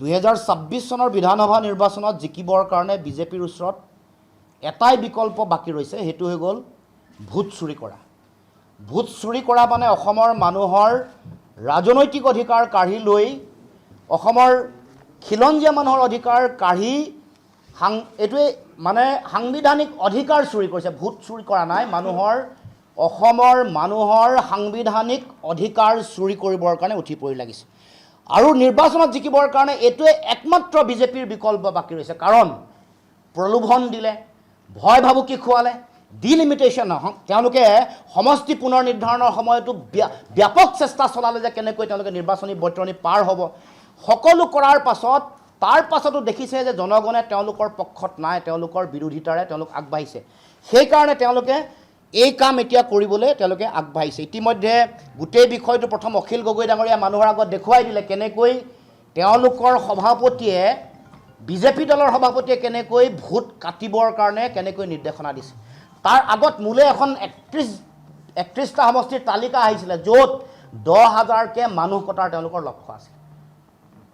2026 চনৰ বিধানসভা নিৰ্বাচনত জিকিবৰ কাৰণে বিজেপিৰ ওচৰত এটাই বিকল্প বাকী ৰৈছে, সেইটো হৈ গ'ল ভোট চুৰি কৰা। ভোট চুৰি কৰা মানে অসমৰ মানুহৰ ৰাজনৈতিক অধিকাৰ কাঢ়ি লৈ, অসমৰ খিলঞ্জীয়া মানুহৰ অধিকাৰ কাঢ়ি এইটোৱে মানে সাংবিধানিক অধিকাৰ চুৰি কৰিছে। ভোট চুৰি কৰা নাই, অসমৰ মানুহৰ সাংবিধানিক অধিকাৰ চুৰি কৰিবৰ কাৰণে উঠি পৰি লাগিছে। আৰু নিৰ্বাচনত জিকিবৰ কাৰণে এইটোৱে একমাত্ৰ বিজেপিৰ বিকল্প বাকী ৰৈছে। কাৰণ প্ৰলোভন দিলে, ভয় ভাবুকি খুৱালে, ডিলিমিটেশ্যন নহওক, তেওঁলোকে সমষ্টি পুনৰ নিৰ্ধাৰণৰ সময়তো ব্যাপক চেষ্টা চলালে যে কেনেকৈ তেওঁলোকে নিৰ্বাচনী বৈতৰণি পাৰ হ'ব। সকলো কৰাৰ পাছত তাৰ পাছতো দেখিছে যে জনগণে তেওঁলোকৰ পক্ষত নাই, তেওঁলোকৰ বিৰোধিতাৰে তেওঁলোক আগবাঢ়িছে। সেইকাৰণে তেওঁলোকে এই কাম এতিয়া কৰিবলৈ তেওঁলোকে আগবাঢ়িছে। ইতিমধ্যে গোটেই বিষয়টো প্ৰথম অখিল গগৈ ডাঙৰীয়া মানুহৰ আগত দেখুৱাই দিলে কেনেকৈ তেওঁলোকৰ সভাপতিয়ে, বিজেপি দলৰ সভাপতিয়ে কেনেকৈ ভোট কাটিবৰ কাৰণে কেনেকৈ নিৰ্দেশনা দিছে। তাৰ আগত মোলৈ এখন 31টা সমষ্টিৰ তালিকা আহিছিলে, য'ত 10,000কে মানুহ কটাৰ তেওঁলোকৰ লক্ষ্য আছে।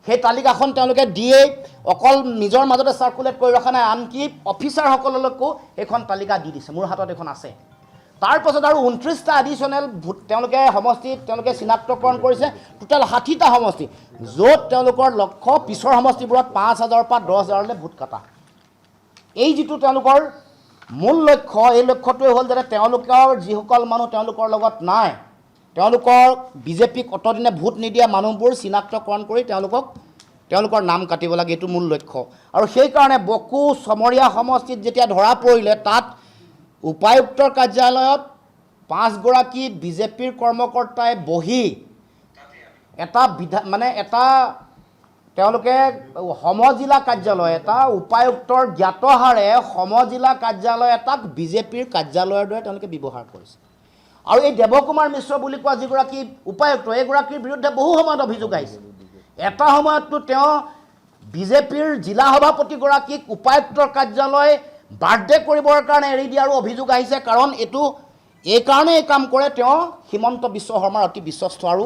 সেই তালিকাখন তেওঁলোকে দিয়েই অকল নিজৰ মাজতে চাৰ্কুলেট কৰি ৰখা নাই, আনকি অফিচাৰসকললৈকো সেইখন তালিকা দি দিছে। মোৰ হাতত এখন আছে। তাৰপাছত আৰু 29টা এডিশ্যনেল ভোট তেওঁলোকে চিনাক্তকৰণ কৰিছে, টোটেল 60টা সমষ্টি, য'ত তেওঁলোকৰ লক্ষ্য পিছৰ সমষ্টিবোৰত 5,000 পৰা 10,000লৈ ভোট কটা। এই যিটো তেওঁলোকৰ মূল লক্ষ্য, এই লক্ষ্যটোৱে হ'ল যাতে তেওঁলোকৰ যিসকল মানুহ তেওঁলোকৰ লগত নাই, তেওঁলোকৰ বিজেপিক অতদিনে ভোট নিদিয়া মানুহবোৰ চিনাক্তকৰণ কৰি তেওঁলোকৰ নাম কাটিব লাগে, এইটো মূল লক্ষ্য। আৰু সেইকাৰণে বকো চমৰীয়া সমষ্টিত যেতিয়া ধৰা পৰিলে, তাত উপায়ুক্তৰ কাৰ্যালয়ত 5গৰাকী বিজেপিৰ কৰ্মকৰ্তাই বহি তেওঁলোকে সমজিলা কাৰ্যালয় এটা, উপায়ুক্তৰ জ্ঞাতহাৰে সমজিলা কাৰ্যালয় এটাক বিজেপিৰ কাৰ্যালয়ৰ দৰে তেওঁলোকে ব্যৱহাৰ কৰিছে। আৰু এই দেৱকুমাৰ মিশ্ৰ বুলি কোৱা যিগৰাকী উপায়ুক্ত, এইগৰাকীৰ বিৰুদ্ধে বহু সময়ত অভিযোগ আহিছে। এটা সময়ততো তেওঁ বিজেপিৰ জিলা সভাপতিগৰাকীক উপায়ুক্তৰ কাৰ্যালয় বাৰ্থডে কৰিবৰ কাৰণে এৰি দিয়াৰো অভিযোগ আহিছে। কাৰণ এই কাম কৰে, তেওঁ হিমন্ত বিশ্ব শৰ্মাৰ অতি বিশ্বস্ত, আৰু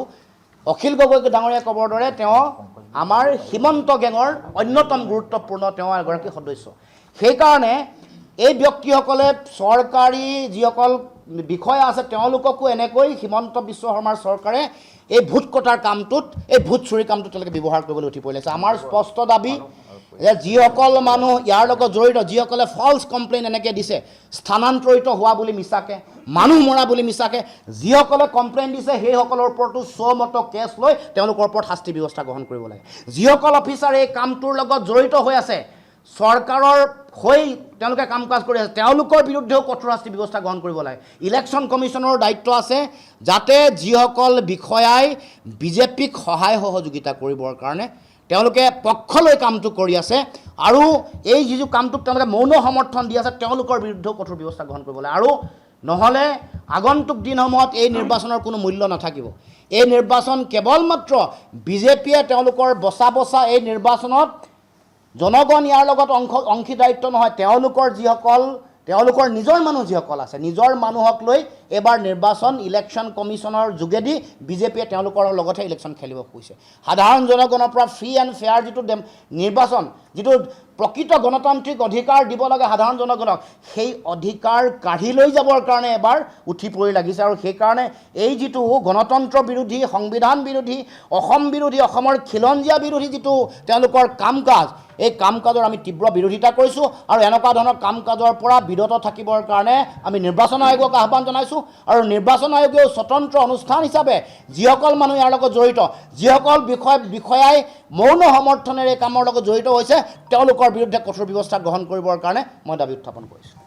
অখিল গগৈ ডাঙৰীয়াই ক'বৰ দৰে তেওঁ আমাৰ হিমন্ত গেঙৰ অন্যতম গুৰুত্বপূৰ্ণ এগৰাকী সদস্য। সেইকাৰণে এই ব্যক্তিসকলে চৰকাৰী যিসকল বিষয়া আছে তেওঁলোককো এনেকৈ হিমন্ত বিশ্ব শৰ্মাৰ চৰকাৰে এই ভোট কটাৰ কামটোত, এই ভোট চুৰি কামটোত তেওঁলোকে ব্যৱহাৰ কৰিবলৈ উঠি পৰিছে। আমাৰ স্পষ্ট দাবী যে যিসকল মানুহ ইয়াৰ লগত জড়িত, যিসকলে ফল্ছ কমপ্লেইন এনেকৈ দিছে, স্থানান্তৰিত হোৱা বুলি মিছাকৈ, মানুহ মৰা বুলি মিছাকৈ যিসকলে কমপ্লেইন দিছে, সেইসকলৰ ওপৰতো মতো কেছ লৈ তেওঁলোকৰ ওপৰত শাস্তি ব্যৱস্থা গ্ৰহণ কৰিব লাগে। যিসকল অফিচাৰ এই কামটোৰ লগত জড়িত হৈ আছে, চৰকাৰৰ হৈ তেওঁলোকে কাম কাজ কৰি আছে, তেওঁলোকৰ বিৰুদ্ধেও কঠোৰ শাস্তি ব্যৱস্থা গ্ৰহণ কৰিব লাগে। ইলেকশ্যন কমিশ্যনৰ দায়িত্ব আছে যাতে যিসকল বিষয়াই বিজেপিক সহায় সহযোগিতা কৰিবৰ কাৰণে তেওঁলোকে পক্ষ লৈ কামটো কৰি আছে, আৰু এই যিটো কামটোক তেওঁলোকে মৌন সমৰ্থন দি আছে, তেওঁলোকৰ বিৰুদ্ধেও কঠোৰ ব্যৱস্থা গ্ৰহণ কৰিব লাগে। আৰু নহ'লে আগন্তুক দিনসমূহত এই নিৰ্বাচনৰ কোনো মূল্য নাথাকিব। এই নিৰ্বাচন কেৱল মাত্ৰ বিজেপিয়ে তেওঁলোকৰ বচা এই নিৰ্বাচনত জনগণ ইয়াৰ লগত অংশীদাৰিত্ব নহয়, তেওঁলোকৰ নিজৰ মানুহ যিসকল আছে, নিজৰ মানুহক লৈ এইবাৰ নিৰ্বাচন ইলেকশ্যন কমিশ্যনৰ যোগেদি বিজেপিয়ে তেওঁলোকৰ লগতহে ইলেকশ্যন খেলিব খুজিছে। সাধাৰণ জনগণৰ পৰা ফ্ৰী এণ্ড ফেয়াৰ যিটো নিৰ্বাচন, যিটো প্ৰকৃত গণতান্ত্ৰিক অধিকাৰ দিব লাগে সাধাৰণ জনগণক, সেই অধিকাৰ কাঢ়ি লৈ যাবৰ কাৰণে এবাৰ উঠি পৰি লাগিছে। আৰু সেইকাৰণে এই যিটো গণতন্ত্ৰ বিৰোধী, সংবিধান বিৰোধী, অসম বিৰোধী, অসমৰ খিলঞ্জীয়া বিৰোধী যিটো তেওঁলোকৰ কাম কাজ, এই কাম কাজৰ আমি তীব্ৰ বিৰোধিতা কৰিছোঁ। আৰু এনেকুৱা ধৰণৰ কাম কাজৰ পৰা বিৰত থাকিবৰ কাৰণে আমি নিৰ্বাচন আয়োগক আহ্বান জনাইছোঁ। আৰু নিৰ্বাচন আয়োগেও স্বতন্ত্ৰ অনুষ্ঠান হিচাপে যিসকল মানুহ ইয়াৰ লগত জড়িত, যিসকল বিষয়াই মৌন সমৰ্থনেৰে এই কামৰ লগত জড়িত হৈছে, তেওঁলোকৰ বিৰুদ্ধে কঠোৰ ব্যৱস্থা গ্ৰহণ কৰিবৰ কাৰণে মই দাবী উত্থাপন কৰিছোঁ।